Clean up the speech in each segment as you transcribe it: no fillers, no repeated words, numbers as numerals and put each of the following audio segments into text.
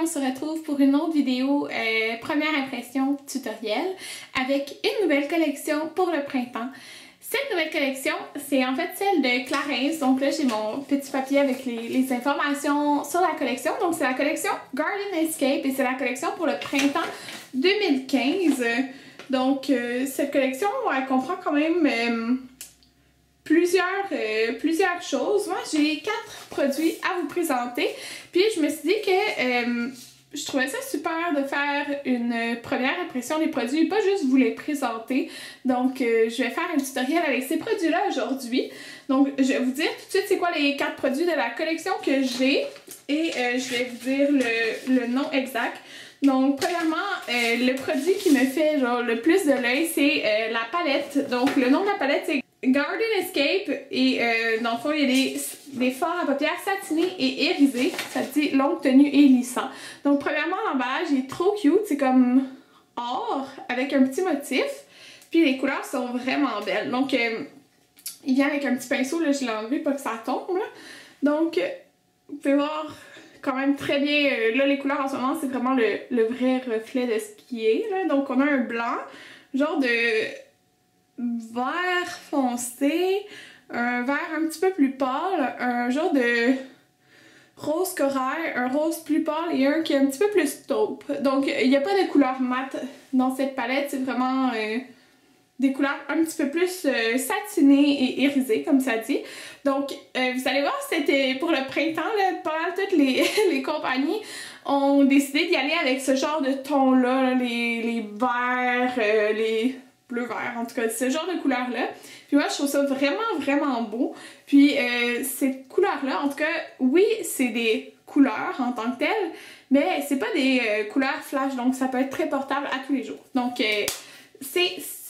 on se retrouve pour une autre vidéo première impression tutoriel avec une nouvelle collection pour le printemps. Cette nouvelle collection, c'est en fait celle de Clarins. Donc là, j'ai mon petit papier avec les informations sur la collection. Donc c'est la collection Garden Escape et c'est la collection pour le printemps 2015. Donc cette collection, elle comprend quand même plusieurs choses. Moi, j'ai 4 produits à vous présenter. Puis je me suis dit que je trouvais ça super de faire une première impression des produits, pas juste vous les présenter. Donc je vais faire un tutoriel avec ces produits-là aujourd'hui. Donc je vais vous dire tout de suite c'est quoi les 4 produits de la collection que j'ai et je vais vous dire le nom exact. Donc premièrement, le produit qui me fait genre le plus de l'œil, c'est la palette. Donc le nom de la palette c'est Garden Escape et dans le fond il y a des fards à paupières satinés et irisés. Ça dit longue tenue et lissant. Donc premièrement l'emballage est trop cute, c'est comme or avec un petit motif. Puis les couleurs sont vraiment belles. Donc il vient avec un petit pinceau, là je l'ai enlevé pour que ça tombe. Là. Donc vous pouvez voir quand même très bien, là les couleurs en ce moment c'est vraiment le vrai reflet de ce qui est. Là. Donc on a un blanc, genre de vert foncé, un vert un petit peu plus pâle, un genre de rose corail, un rose plus pâle et un qui est un petit peu plus taupe. Donc il n'y a pas de couleur mate dans cette palette, c'est vraiment des couleurs un petit peu plus satinées et irisées comme ça dit. Donc vous allez voir, c'était pour le printemps, là, pas mal toutes les compagnies ont décidé d'y aller avec ce genre de ton là, les verts, les bleu-vert, en tout cas, ce genre de couleur-là. Puis moi, je trouve ça vraiment beau. Puis ces couleurs-là, en tout cas, oui, c'est des couleurs en tant que telles, mais c'est pas des couleurs flash, donc ça peut être très portable à tous les jours. Donc,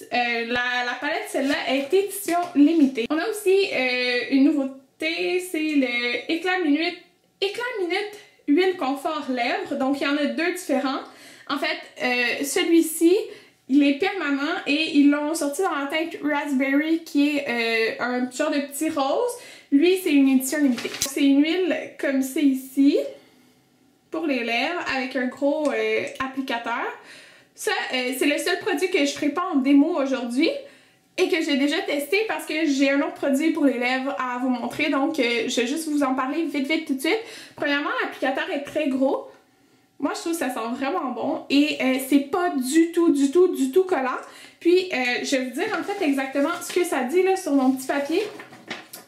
la palette, celle-là, est édition limitée. On a aussi une nouveauté, c'est le Éclat Minute Huile Confort Lèvres. Donc, il y en a 2 différents. En fait, celui-ci, il est permanent et ils l'ont sorti dans la teinte Raspberry qui est un genre de petit rose. Lui, c'est une édition limitée. C'est une huile comme c'est ici pour les lèvres avec un gros applicateur. Ça, c'est le seul produit que je ferai pas en démo aujourd'hui et que j'ai déjà testé parce que j'ai un autre produit pour les lèvres à vous montrer. Donc, je vais juste vous en parler vite tout de suite. Premièrement, l'applicateur est très gros. Moi, je trouve que ça sent vraiment bon et c'est pas du tout collant. Puis, je vais vous dire en fait exactement ce que ça dit là sur mon petit papier.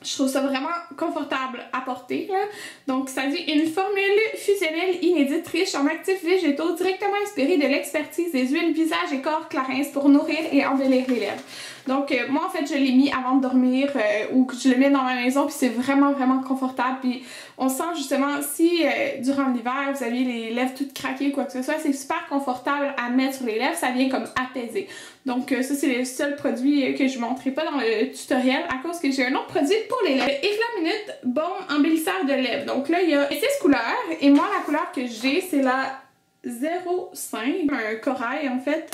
Je trouve ça vraiment confortable à porter. Là. Donc, ça dit une formule fusionnelle inédite riche en actifs végétaux directement inspirée de l'expertise des huiles visage et corps Clarins pour nourrir et embellir les lèvres. Donc, moi, en fait, je l'ai mis avant de dormir ou que je le mets dans ma maison, puis c'est vraiment confortable. Puis, on sent justement, si durant l'hiver, vous avez les lèvres toutes craquées ou quoi que ce soit, c'est super confortable à mettre sur les lèvres, ça vient comme apaiser. Donc, ça, c'est le seul produit que je ne montrerai pas dans le tutoriel à cause que j'ai un autre produit pour les lèvres. Éclat Minute Baume embellisseur de lèvres. Donc là, il y a 6 couleurs et moi, la couleur que j'ai, c'est la 05, un corail en fait.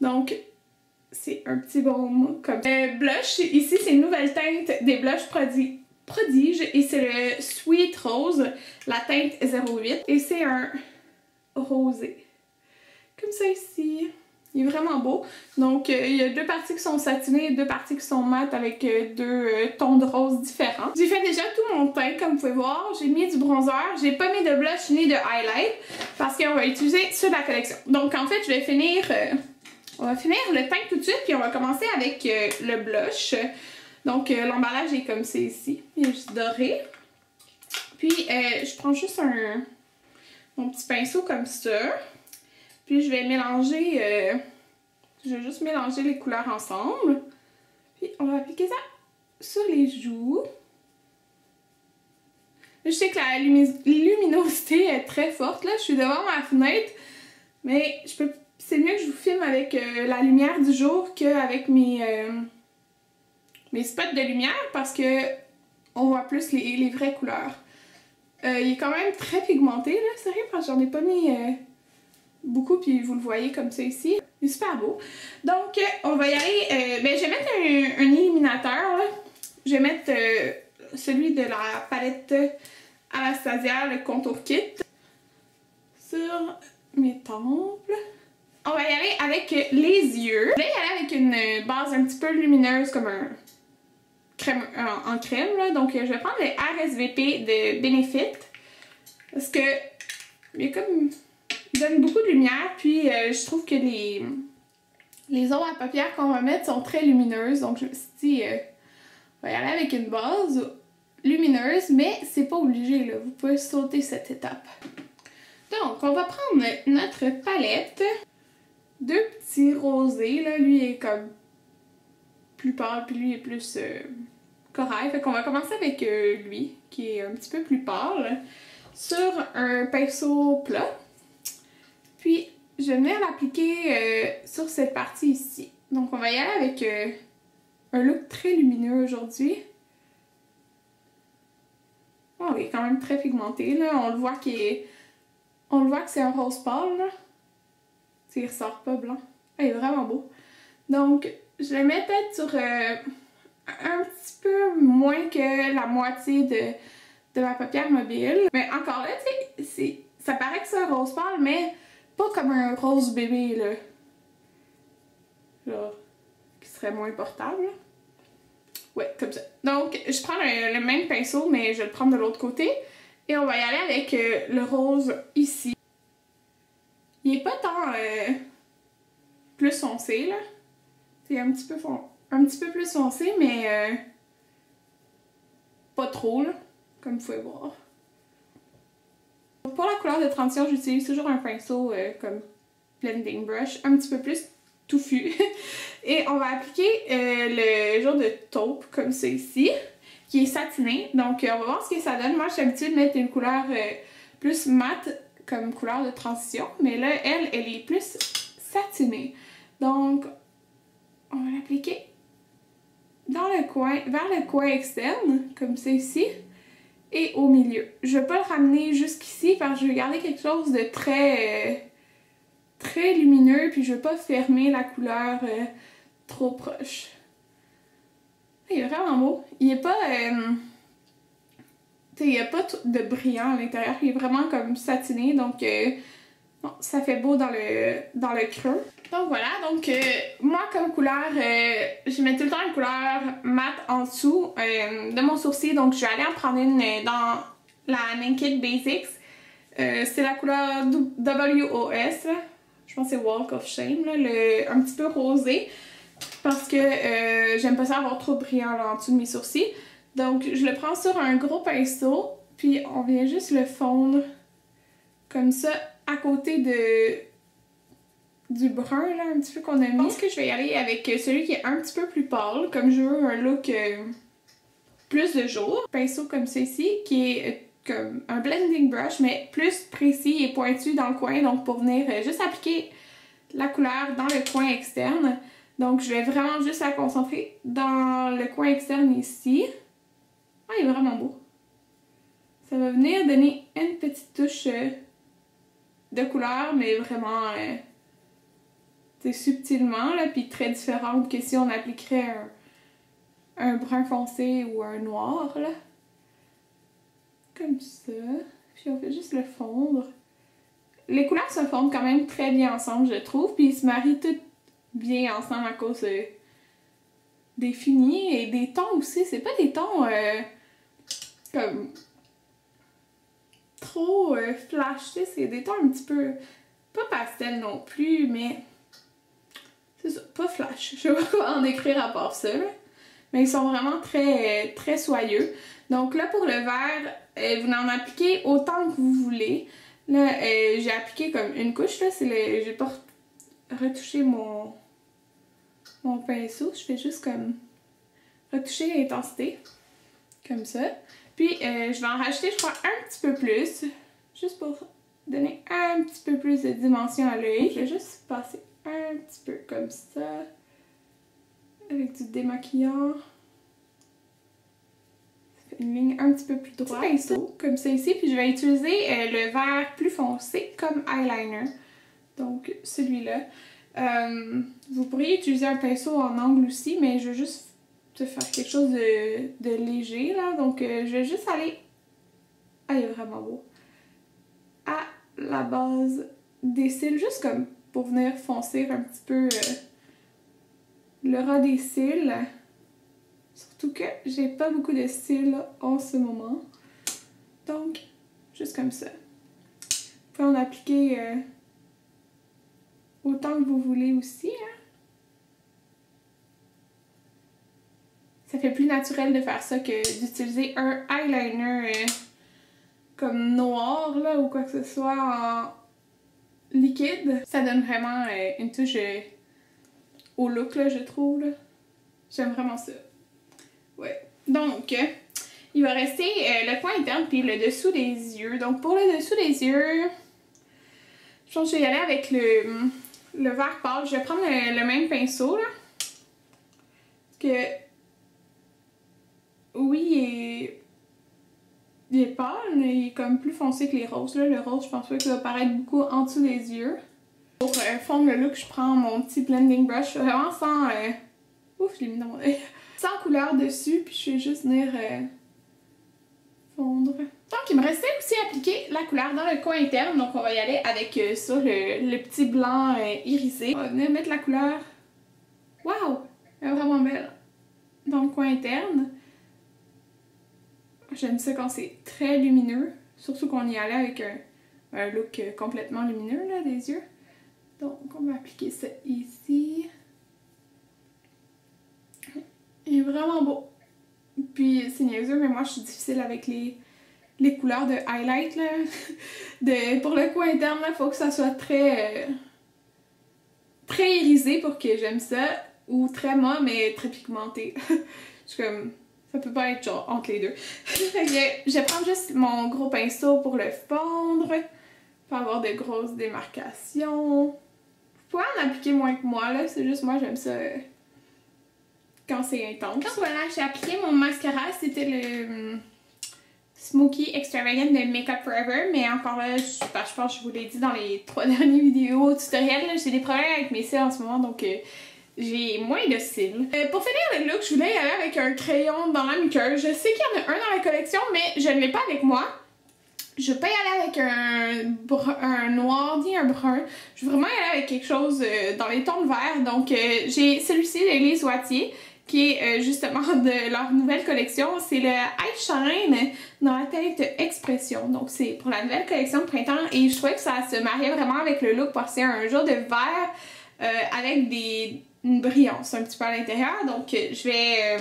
Donc, c'est un petit baume comme ça. Blush, ici, c'est une nouvelle teinte des blushs Prodige et c'est le Sweet Rose, la teinte 08 et c'est un rosé. Comme ça ici. Il est vraiment beau. Donc, il y a 2 parties qui sont satinées et 2 parties qui sont mates avec 2 tons de rose différents. J'ai fait déjà tout mon teint, comme vous pouvez voir. J'ai mis du bronzer. J'ai pas mis de blush ni de highlight parce qu'on va utiliser ceux de la collection. Donc, en fait, je vais finir... on va finir le teint tout de suite puis on va commencer avec le blush. Donc, l'emballage est comme c'est ici. Il est juste doré. Puis, je prends juste mon petit pinceau comme ça. Puis je vais mélanger, je vais juste mélanger les couleurs ensemble. Puis on va appliquer ça sur les joues. Là, je sais que la luminosité est très forte. Là, je suis devant ma fenêtre. Mais c'est mieux que je vous filme avec la lumière du jour qu'avec mes spots de lumière parce que on voit plus les vraies couleurs. Il est quand même très pigmenté, là, sérieux, parce que j'en ai pas mis... beaucoup, puis vous le voyez comme ça ici. Il est super beau. Donc, on va y aller. Je vais mettre un illuminateur. Là. Je vais mettre celui de la palette Anastasia, le Contour Kit, sur temple. On va y aller avec les yeux. Je vais y aller avec une base un petit peu lumineuse comme un crème, en crème. Là. Donc je vais prendre le RSVP de Benefit. Parce que il donne beaucoup de lumière. Puis je trouve que les ondes à paupières qu'on va mettre sont très lumineuses. Donc je me suis dit, on va y aller avec une base lumineuse. Mais c'est pas obligé, là. Vous pouvez sauter cette étape. Donc on va prendre notre palette. Deux petits rosés, là. Lui est comme plus pâle, puis lui est plus corail. Fait qu'on va commencer avec lui, qui est un petit peu plus pâle, sur un pinceau plat. Puis, je vais venir l'appliquer sur cette partie ici. Donc, on va y aller avec un look très lumineux aujourd'hui. Oh, il est quand même très pigmenté, là. On le voit que c'est un rose pâle, là. Il ressort pas blanc. Ah, il est vraiment beau. Donc, je le mets peut-être sur un petit peu moins que la moitié de ma paupière mobile. Mais encore là, tu sais, ça paraît que c'est un rose pâle, mais pas comme un rose bébé, là. Genre, qui serait moins portable. Là. Ouais, comme ça. Donc, je prends le même pinceau, mais je vais le prendre de l'autre côté. Et on va y aller avec le rose ici. Il est pas tant plus foncé, là. C'est un petit peu plus foncé, mais pas trop, là, comme vous pouvez voir. Pour la couleur de transition, j'utilise toujours un pinceau comme blending brush, un petit peu plus touffu. Et on va appliquer le genre de taupe, comme ça ici, qui est satiné. Donc, on va voir ce que ça donne. Moi, je suis habituée de mettre une couleur plus mate comme couleur de transition, mais là, elle est plus satinée. Donc, on va l'appliquer dans le coin, vers le coin externe, comme ça ici, et au milieu. Je ne vais pas le ramener jusqu'ici parce que je vais garder quelque chose de très, très lumineux, puis je ne vais pas fermer la couleur trop proche. Il est vraiment beau. Il est pas... il n'y a pas de brillant à l'intérieur, il est vraiment comme satiné, donc bon, ça fait beau dans le creux. Donc voilà, donc moi comme couleur, je mets tout le temps une couleur mat en dessous de mon sourcil, donc je vais aller en prendre une dans la Naked Basics. C'est la couleur WOS, je pense que c'est Walk of Shame, là, un petit peu rosé, parce que j'aime pas ça avoir trop de brillant là, en dessous de mes sourcils. Donc, je le prends sur un gros pinceau, puis on vient juste le fondre comme ça à côté du brun, là, un petit peu qu'on a mis. Je pense que je vais y aller avec celui qui est un petit peu plus pâle, comme je veux un look plus de jour. Pinceau comme ça ici, qui est comme un blending brush, mais plus précis et pointu dans le coin, donc pour venir juste appliquer la couleur dans le coin externe. Donc, je vais vraiment juste la concentrer dans le coin externe ici. Ah, il est vraiment beau. Ça va venir donner une petite touche de couleur, mais vraiment subtilement, là, puis très différente que si on appliquerait un brun foncé ou un noir, là. Comme ça. Puis on fait juste le fondre. Les couleurs se fondent quand même très bien ensemble, je trouve, puis ils se marient toutes bien ensemble à cause des finis et des tons aussi. C'est pas des tons comme trop flash, tu sais, c'est des tons un petit peu, pas pastel non plus, mais c'est ça, pas flash. Je sais pas comment en décrire à part ça, là. Mais ils sont vraiment très, très soyeux. Donc là, pour le vert, vous en appliquez autant que vous voulez. Là, j'ai appliqué comme une couche, là, j'ai pas retouché mon pinceau, je fais juste comme retoucher l'intensité, comme ça. Puis je vais en rajouter, je crois, un petit peu plus, juste pour donner un petit peu plus de dimension à l'œil. Je vais juste passer un petit peu comme ça, avec du démaquillant. Ça fait une ligne un petit peu plus droite. Petit pinceau, comme ça ici, puis je vais utiliser le vert plus foncé comme eyeliner. Donc celui-là. Vous pourriez utiliser un pinceau en angle aussi, mais je veux juste faire quelque chose de léger, là. Donc, je vais juste aller... Ah, il est vraiment beau. À la base des cils juste comme pour venir foncer un petit peu le ras des cils. Surtout que j'ai pas beaucoup de cils en ce moment. Donc, juste comme ça. Vous pouvez en appliquer autant que vous voulez aussi. Hein. Ça fait plus naturel de faire ça que d'utiliser un eyeliner comme noir là, ou quoi que ce soit en liquide. Ça donne vraiment une touche au look là, je trouve. J'aime vraiment ça. Ouais. Donc, il va rester le coin interne puis le dessous des yeux. Donc pour le dessous des yeux, je pense que je vais y aller avec le vert pâle. Je vais prendre le même pinceau là. Parce que oui, il est pâle, mais il est comme plus foncé que les roses. Là. Le rose, je pense pas qu'il va paraître beaucoup en dessous des yeux. Pour fondre le look, je prends mon petit blending brush, vraiment sans... Ouf, je l'ai mis dans mon œil. Sans couleur dessus, puis je vais juste venir fondre. Donc, il me restait aussi à appliquer la couleur dans le coin interne. Donc, on va y aller avec ça, le petit blanc irisé. On va venir mettre la couleur. Waouh! Elle est vraiment belle. Dans le coin interne. J'aime ça quand c'est très lumineux. Surtout qu'on y allait avec un look complètement lumineux, là, des yeux. Donc, on va appliquer ça ici. Il est vraiment beau. Puis, c'est niaiseux, mais moi, je suis difficile avec les couleurs de highlight, là. Pour le coin interne, il faut que ça soit très irisé pour que j'aime ça. Ou très mat, mais très pigmenté. Je suis comme... Ça peut pas être genre entre les deux. Fait que je vais prendre juste mon gros pinceau pour le fondre. Pour avoir de grosses démarcations. Vous pouvez en appliquer moins que moi, là. C'est juste moi, j'aime ça quand c'est intense. Donc voilà, j'ai appliqué mon mascara. C'était le Smoky Extravagant de Makeup Forever. Mais encore là, je pense que je vous l'ai dit dans les 3 dernières vidéos tutoriels. J'ai des problèmes avec mes cils en ce moment, donc... j'ai moins de cils. Pour finir le look, je voulais y aller avec un crayon dans la muqueuse. Je sais qu'il y en a un dans la collection, mais je ne l'ai pas avec moi. Je peux y aller avec un noir ni un brun. Je veux vraiment y aller avec quelque chose dans les tons de vert. Donc j'ai celui-ci de Lise Wattier, qui est justement de leur nouvelle collection. C'est le Ice Shine dans la teinte Expression. Donc c'est pour la nouvelle collection de printemps. Et je trouvais que ça se mariait vraiment avec le look parce que c'est un jour de vert avec une brillance un petit peu à l'intérieur. Donc je vais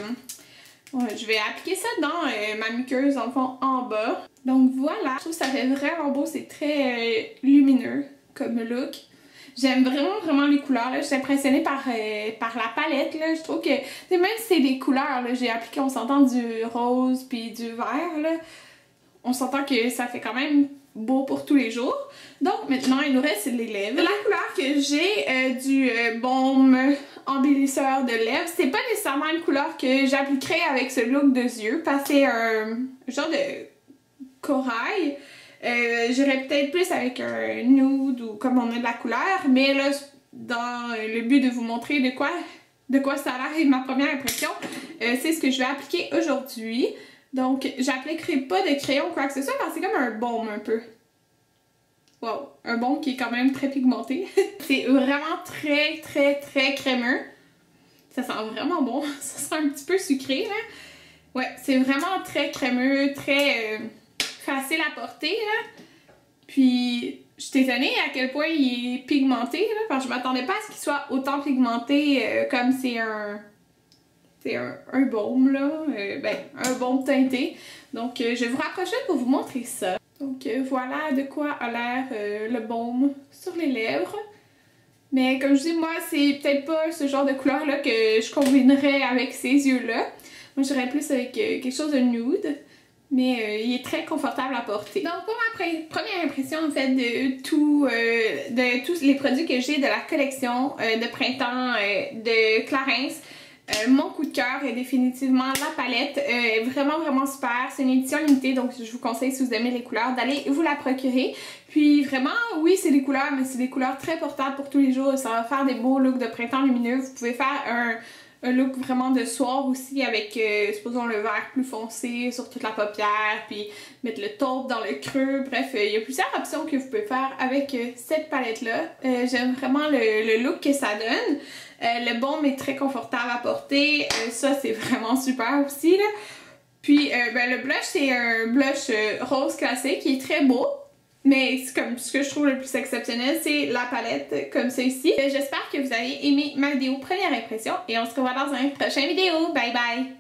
appliquer ça dans ma muqueuse dans le fond en bas. Donc voilà, je trouve que ça fait vraiment beau, c'est très lumineux comme look. J'aime vraiment les couleurs, là. Je suis impressionnée par la palette, là. Je trouve que, même si c'est des couleurs, là, j'ai appliqué, on s'entend du rose puis du vert, là. On s'entend que ça fait quand même beau pour tous les jours. Donc maintenant, il nous reste les lèvres. La couleur que j'ai du baume embellisseur de lèvres, c'est pas nécessairement une couleur que j'appliquerai avec ce look de yeux, parce que c'est un genre de corail. J'irais peut-être plus avec un nude ou comme on a de la couleur, mais là, dans le but de vous montrer de quoi ça a l'air ma première impression, c'est ce que je vais appliquer aujourd'hui. Donc, j'appliquerai pas de crayon ou quoi que ce soit parce que c'est comme un baume un peu. Wow, un baume qui est quand même très pigmenté. C'est vraiment très crémeux. Ça sent vraiment bon. Ça sent un petit peu sucré, là. Ouais, c'est vraiment très crémeux, très facile à porter, là. Puis, je suis étonnée à quel point il est pigmenté, là, parce que je m'attendais pas à ce qu'il soit autant pigmenté comme c'est un baume, là. Un baume teinté. Donc, je vais vous rapprocher pour vous montrer ça. Donc, voilà de quoi a l'air le baume sur les lèvres. Mais comme je dis, moi, c'est peut-être pas ce genre de couleur-là que je combinerais avec ces yeux-là. Moi, j'irais plus avec quelque chose de nude. Mais il est très confortable à porter. Donc pour ma première impression en fait de tous les produits que j'ai de la collection de printemps de Clarins, mon coup de cœur est définitivement la palette. Vraiment super. C'est une édition limitée, donc je vous conseille, si vous aimez les couleurs, d'aller vous la procurer. Puis vraiment, oui, c'est des couleurs, mais c'est des couleurs très portables pour tous les jours. Ça va faire des beaux looks de printemps lumineux. Vous pouvez faire un look vraiment de soir aussi avec, supposons, le vert plus foncé sur toute la paupière, puis mettre le taupe dans le creux. Bref, il y a plusieurs options que vous pouvez faire avec cette palette-là. J'aime vraiment le look que ça donne. Le baume est très confortable à porter. Ça, c'est vraiment super aussi, là. Puis, ben, le blush, c'est un blush rose classique qui est très beau. Mais comme ce que je trouve le plus exceptionnel, c'est la palette comme celle-ci. J'espère que vous avez aimé ma vidéo première impression et on se revoit dans une prochaine vidéo. Bye bye!